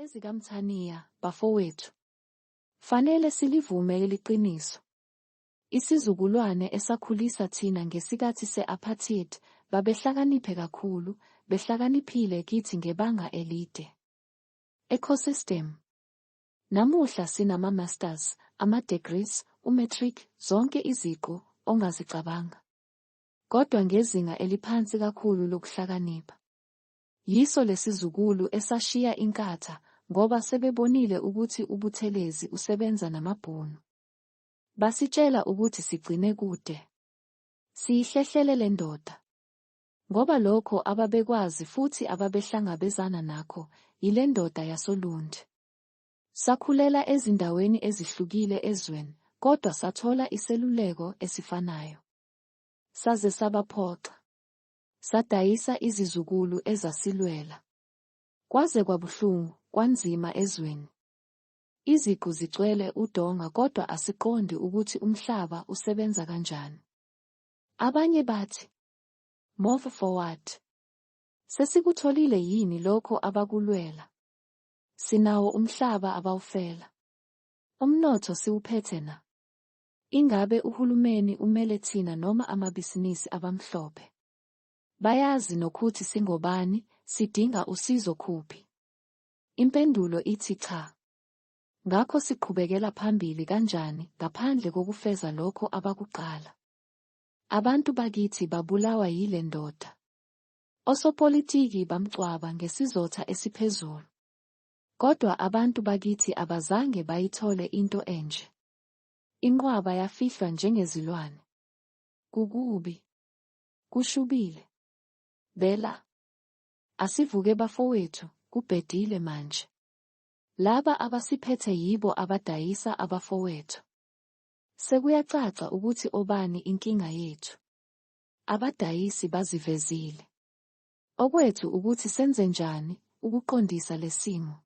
EzikaMthaniya, bafowethu, fanele silivume leliqiniso. Isizukulwane esakhulisa thina ngesikathi se-apartheid babehlakaniphe kakhulu, behlakaniphile kithi ngebanga elide. Ecosystem. Namuhla sinama-masters, ama-degrees, umatric, zonke iziqu ongazicabanga. Kodwa ngezinga eliphansi kakhulu lokuhlakanipha. Yiso lesizukulu esashiya inkatha ngoba sebebonile ukuthi uButhelezi usebenza namabhunu. Basitshela ukuthi sigcine kude. Siyihlehlele le ndoda. Ngoba lokho ababekwazi futhi ababehlangabezana nakho yile ndoda yasoLundi. Sakhulela ezindaweni ezihlukile ezweni, kodwa sathola iseluleko esifanayo. Saze sabaphoxa. Sadayisa izizukulu ezasilwela. Kwaze kwabuhlungu, kwanzima ezweni. Iziqu zigcwele udonga kodwa asiqondi ukuthi umhlaba usebenza kanjani. Abanye bathi, move forward. Sesikutholile yini lokho abakulwela? Sinawo umhlaba abawufela. Umnotho siwuphethe na? Ingabe uhulumeni umele thina noma amabhizinisi abamhlophe? Bayazi nokuthi singobani, sidinga usizo kuphi? Impendulo ithi cha. Ngakho siqhubekela phambili kanjani ngaphandle kokufeza lokho abakuqala? Abantu bakithi babulawa yile ndoda. Osopolitiki bamcwaba ngesizotha esiphezulu. Kodwa abantu bakithi abazange bayithole into enje. Inqwaba yafihlwa njengezilwane. Kukubi. Kushubile. Bela. Asivuke bafowethu, kubhedile manje. Laba abasiphethe yibo abadayisa abafowethu. Sekuyacaca ukuthi obani inkinga yethu. Abadayisi bazivezile. Okwethu ukuthi senze njani ukuqondisa lesimo.